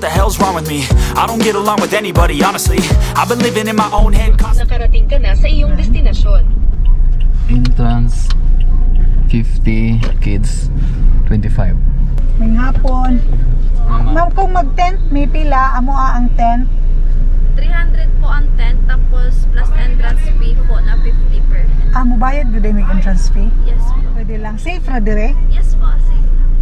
the hell's wrong with me? I don't get along with anybody, honestly. I've been living in my own head. Nakarating ka na sa iyong destinasyon. Entrance 50, kids 25. May hapon. Ma'am, kung mag-tent, may pila, amo ang tent. 300 po ang tent, tapos plus entrance fee po na 50 per head. Mo bayad do may entrance fee? Yes po. Pwede lang. Safe ra dire? Yes po, safe lang.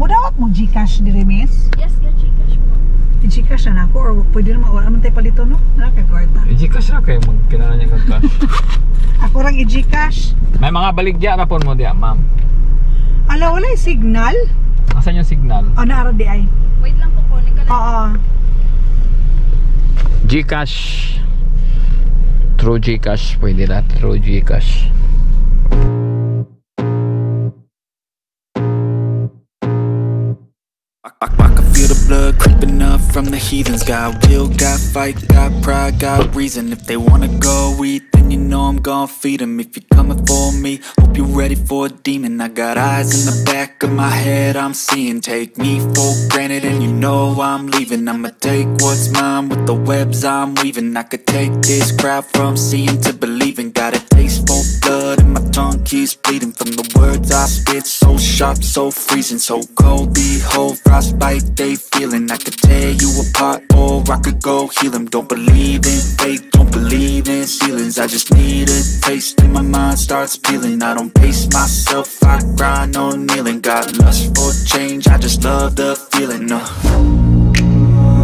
Mudawat mo Gcash dire, miss? Yes, Gcash po. Gcash na ako or pwede naman wala man tayo palito, no? Wala kay kwarta. Gcash na kayo, magkinala niya kang cash. Ako rang i-Gcash. May mga baligya na po mo diya, ma'am. Ala, wala yung signal? Asan yung signal? O, naara di ay. Wait lang po, kunin ka lang. Oo. Gcash. Through Gcash, pwede na. Through Gcash. I can feel the blood creeping up from the heathens. Got will, got fight, got pride, got reason. If they wanna go eat, then you know I'm gon' feed them. If you're coming for me, hope you're ready for a demon. I got eyes in the back of my head, I'm seeing. Take me for granted and you know I'm leaving. I'ma take what's mine with the webs I'm weaving. I could take this crowd from seeing to believing. Got a taste for blood and my tongue keeps bleeding. From the words I spit, so sharp, so freezing, so cold. Behold, frostbite they feeling. I could tear you apart or I could go heal them. Don't believe in fate, don't believe in ceilings. I just need a taste and my mind starts peeling. I don't pace myself, I grind on kneeling. Got lust for change, I just love the feeling.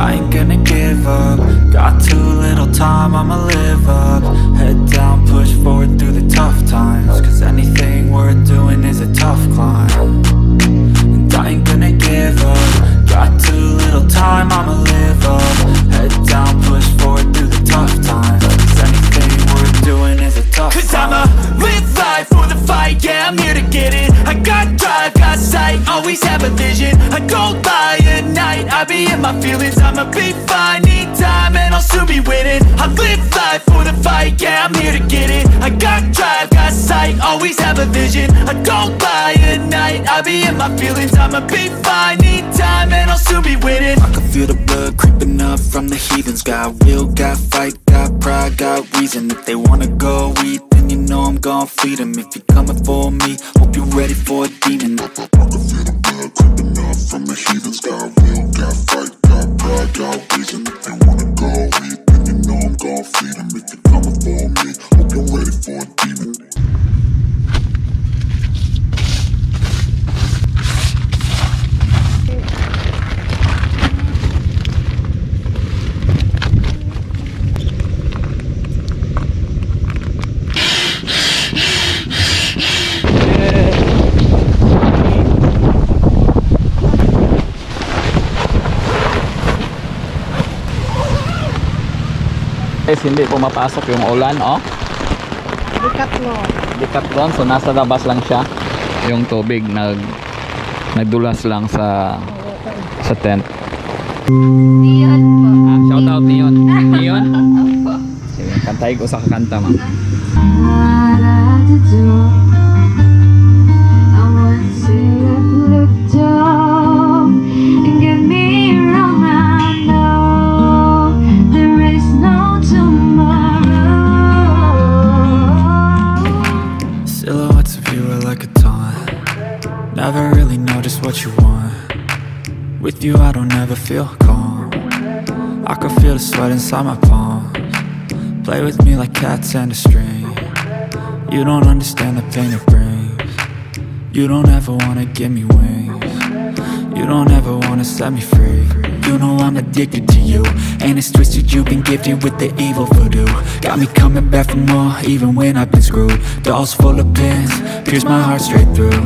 I ain't gonna give up. Got too little time, I'ma live up. Head down, push forward through the tough times. Cause anything worth doing is a tough climb. And I ain't gonna give up. Got too little time, I'ma live up. Head down, push forward through the tough times. Cause anything worth doing is a tough climb. Cause I'ma live life for the fight, yeah, I'm here to get it. I got drive, got sight, always have a vision. I go by at night, I be in my feelings. I'ma be fine, need time and I'll soon be winning. I live life for the fight, yeah, I'm here to get it. I got drive, got sight, always have a vision. I go by at night, I be in my feelings. I'ma be fine, need time and I'll soon be winning. I can feel the blood creeping up from the heathens. Got will, got fight, got pride, got reason. If they wanna go eat, then you know I'm gon' feed them. If you're coming for me, hope you're ready for a demon. I can feel the blood creeping up from the heathens. Got will, got fight, got pride, got reason. If they wanna go eat, then you know I'm gon' feed them. If you're coming for me, hope you're ready for a demon. Hindi pumapasok yung ulan, oh. Decathlon, so nasa labas lang siya. Yung tubig nagdulas lang sa tent. Neon po. Shout out Neon. Neon? Sige, kantay ko sa kakanta, ma'am. Never really know just what you want. With you I don't ever feel calm. I can feel the sweat inside my palms. Play with me like cats and a string. You don't understand the pain it brings. You don't ever wanna give me wings. You don't ever wanna set me free. You know I'm addicted to you, and it's twisted, you've been gifted with the evil voodoo. Got me coming back for more, even when I've been screwed. Dolls full of pins, pierce my heart straight through.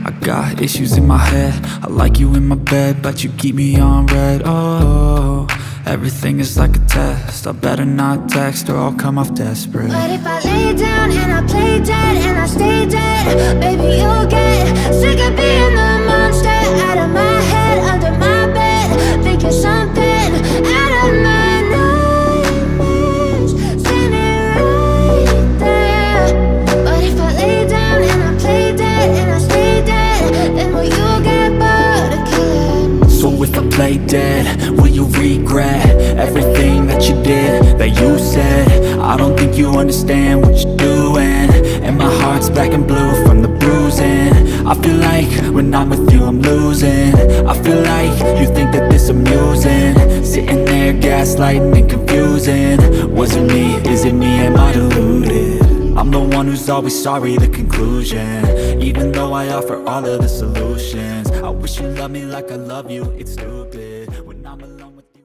I got issues in my head, I like you in my bed, but you keep me on red. Oh, everything is like a test, I better not text or I'll come off desperate. But if I lay down and I play dead and I stay dead, baby you'll get sick of being the monster out of my head, under my bed, thinking something out of my nightmares, standing right there. But if I lay down and I play dead and I stay dead, then will you get bored of killing me? So if I play dead? Will you regret everything that you did, that you said? I don't think you understand what you're doing, and my heart's black and blue from the bruising. I feel like when I'm with you I'm losing. I feel like you think that this amusing, sitting there gaslighting and confusing. Was it me? Is it me? Am I deluded? I'm the one who's always sorry, the conclusion. Even though I offer all of the solutions, I wish you loved me like I love you. It's stupid when I'm alone with you.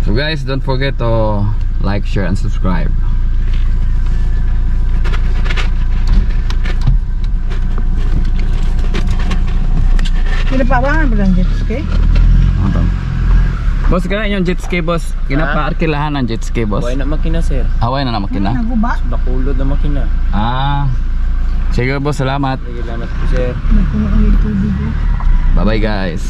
So guys, don't forget to like, share, and subscribe. Pinapabangan ba ng jet ski? Boss, ganyan yung jet ski, boss. Ginapaarkilahan ng jet ski, boss. Buhay na makina, sir. Away na makina. Naguba? Bakulod na makina. Ah. Sige, boss. Salamat. Salamat po, sir. Nagpuno ang tubig. Bye-bye, guys.